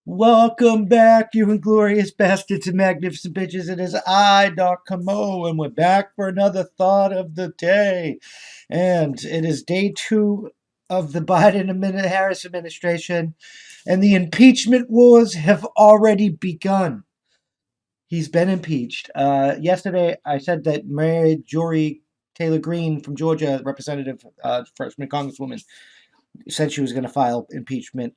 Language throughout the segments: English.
Welcome back, you inglorious bastards and magnificent bitches. It is I, Doc Camo, and we're back for another thought of the day. And it is day 2 of the Biden Harris administration, and the impeachment wars have already begun. He's been impeached. Yesterday, I said that Mary Jory Taylor Greene from Georgia, representative, freshman congresswoman, said she was going to file impeachment,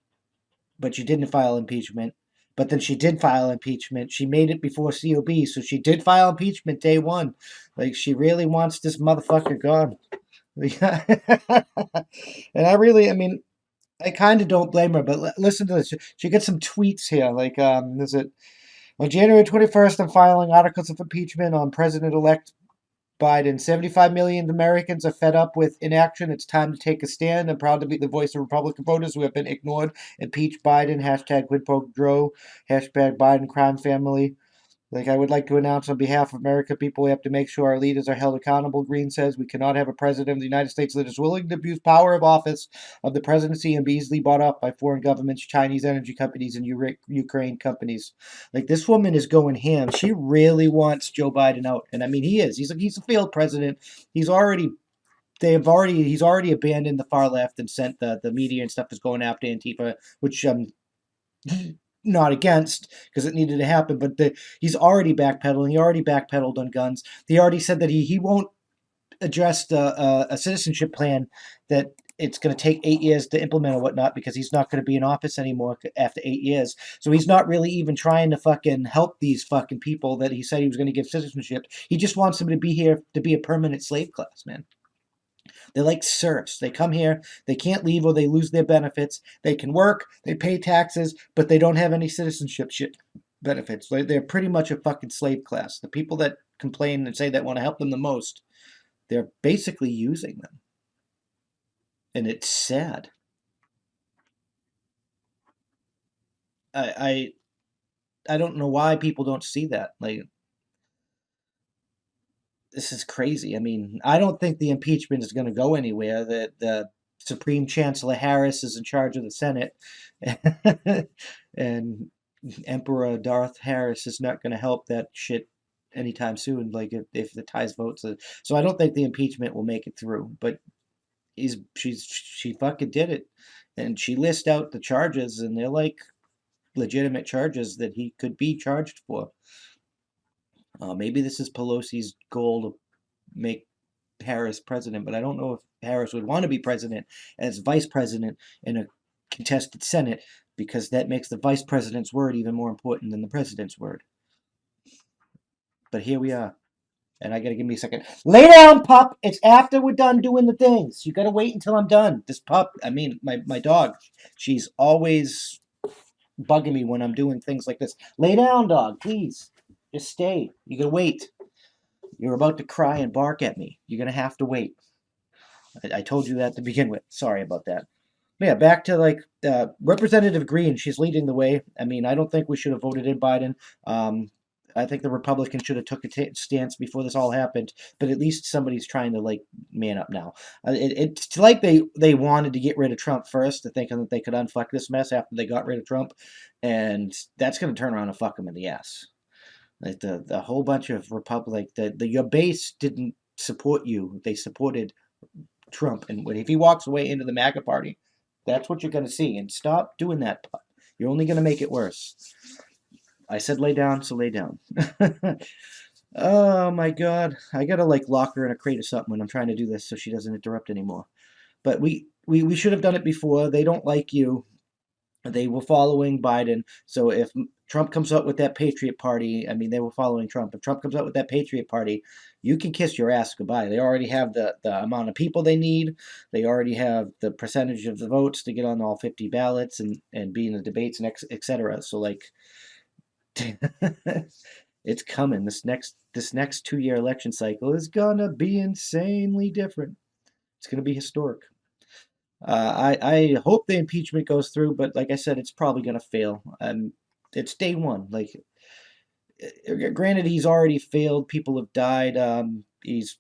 but she didn't file impeachment. But then she did file impeachment. She made it before COB, so she did file impeachment day 1. Like, she really wants this motherfucker gone. And I mean, I kind of don't blame her, but listen to this. She gets some tweets here. Like, is it on January 21st, I'm filing articles of impeachment on President-elect Biden. 75 million Americans are fed up with inaction. It's time to take a stand. I'm proud to be the voice of Republican voters who have been ignored. Impeach Biden. Hashtag quid pro quo. Hashtag Biden crime family. Like, I would like to announce on behalf of American people, we have to make sure our leaders are held accountable. Green says we cannot have a president of the United States that is willing to abuse power of office of the presidency and be easily bought up by foreign governments, Chinese energy companies, and Ukraine companies. Like, this woman is going ham. She really wants Joe Biden out, and I mean, he is. He's a failed president. He's already abandoned the far left and sent the media and stuff is going after Antifa, which not against because it needed to happen, but he's already backpedaling. He already backpedaled on guns. He already said that he won't address a citizenship plan, that it's going to take 8 years to implement or whatnot because he's not going to be in office anymore after 8 years. So he's not really even trying to fucking help these fucking people that he said he was going to give citizenship. He just wants them to be here to be a permanent slave class, man. They're like serfs. They come here, they can't leave or they lose their benefits. They can work, they pay taxes, but they don't have any citizenship shit benefits. They're pretty much a fucking slave class. The people that complain and say that want to help them the most, they're basically using them. And it's sad. I I don't know why people don't see that. Like, this is crazy. I mean, I don't think the impeachment is going to go anywhere. The Supreme Chancellor Harris is in charge of the Senate, and Emperor Darth Harris is not going to help that shit anytime soon. Like, if the ties votes, so I don't think the impeachment will make it through. But she fucking did it, and she lists out the charges, and they're like legitimate charges that he could be charged for. Maybe this is Pelosi's goal to make Harris president, but I don't know if Harris would want to be president as vice president in a contested Senate, because that makes the vice president's word even more important than the president's word. But here we are. And I gotta give me a second. Lay down, pup. It's after we're done doing the things. You gotta wait until I'm done. This pup, I mean, my dog, she's always bugging me when I'm doing things like this. Lay down, dog, please. Just stay. You gotta wait. You're about to cry and bark at me. You're gonna have to wait. I told you that to begin with. Sorry about that. But yeah, back to like Representative Green. She's leading the way. I mean, I don't think we should have voted in Biden. I think the Republicans should have took a stance before this all happened. But at least somebody's trying to like man up now. It's like they wanted to get rid of Trump first, thinking that they could unfuck this mess after they got rid of Trump, and that's going to turn around and fuck them in the ass. Like the whole bunch of Republic, your base didn't support you. They supported Trump, and if he walks away into the MAGA party, that's what you're going to see. And stop doing that. You're only going to make it worse. I said lay down, so lay down. Oh my God, I gotta like lock her in a crate or something when I'm trying to do this so she doesn't interrupt anymore. But we should have done it before. They don't like you. They were following Biden. So if Trump comes up with that Patriot Party, I mean, they were following Trump. If Trump comes up with that Patriot Party, you can kiss your ass goodbye. They already have the amount of people they need. They already have the percentage of the votes to get on all 50 ballots and be in the debates and etc. So like, it's coming. This next 2-year election cycle is gonna be insanely different. It's gonna be historic. I hope the impeachment goes through, but like I said, it's probably going to fail. It's day 1. Like, granted, he's already failed. People have died. He's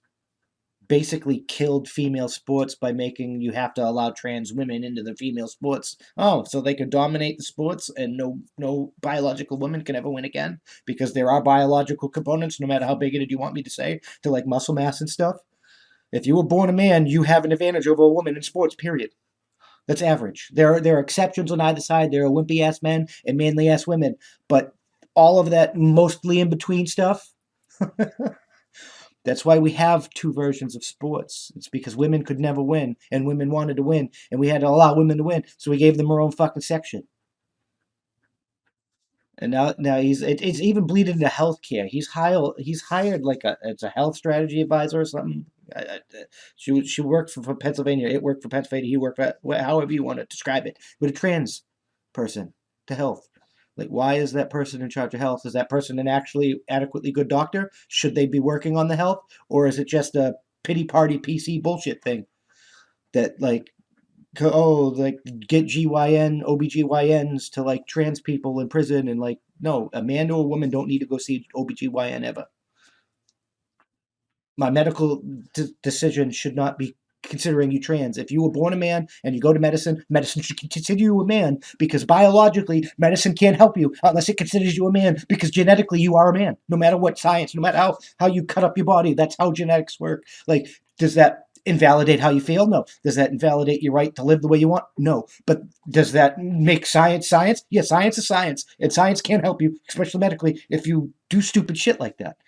basically killed female sports by making you have to allow trans women into the female sports. Oh, so they could dominate the sports and no biological woman can ever win again because there are biological components, no matter how big it you want me to say, to like muscle mass and stuff. If you were born a man, you have an advantage over a woman in sports. Period. That's average. There are exceptions on either side. There are wimpy ass men and manly ass women, but all of that mostly in between stuff. That's why we have two versions of sports. It's because women could never win, and women wanted to win, and we had to allow women to win, so we gave them our own fucking section. And now it's even bleeding into healthcare. He's hired like it's a health strategy advisor or something. She worked for Pennsylvania. It worked for Pennsylvania. He worked for however you want to describe it, with a trans person to health. Like, why is that person in charge of health? Is that person an actually adequately good doctor? Should they be working on the health, or is it just a pity party PC bullshit thing that like like get GYN OBGYNs to like trans people in prison and like no, a man or a woman don't need to go see OBGYN ever. My medical decision should not be considering you trans. If you were born a man and you go to medicine, medicine should consider you a man because biologically, medicine can't help you unless it considers you a man because genetically you are a man. No matter what science, no matter how you cut up your body, that's how genetics work. Like, does that invalidate how you feel? No. Does that invalidate your right to live the way you want? No. But does that make science science? Yeah, science is science, and science can't help you, especially medically, if you do stupid shit like that.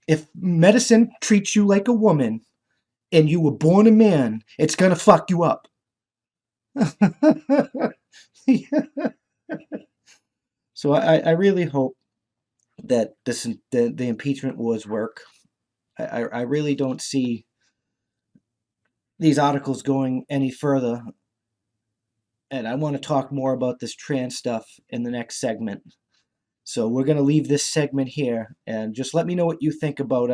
If medicine treats you like a woman and you were born a man, it's gonna fuck you up. So I really hope that the impeachment wars work. I really don't see these articles going any further, and I want to talk more about this trans stuff in the next segment. So we're gonna leave this segment here, and just let me know what you think about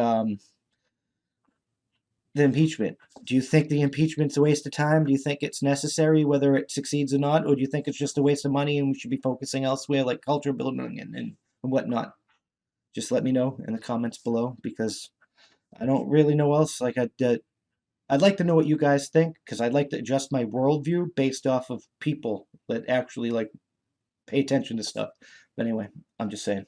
the impeachment. Do you think the impeachment's a waste of time? Do you think it's necessary, whether it succeeds or not? Or do you think it's just a waste of money and we should be focusing elsewhere, like culture building and whatnot? Just let me know in the comments below because I don't really know else. Like, I'd like to know what you guys think because I'd like to adjust my worldview based off of people that actually, like, pay attention to stuff. But anyway, I'm just saying.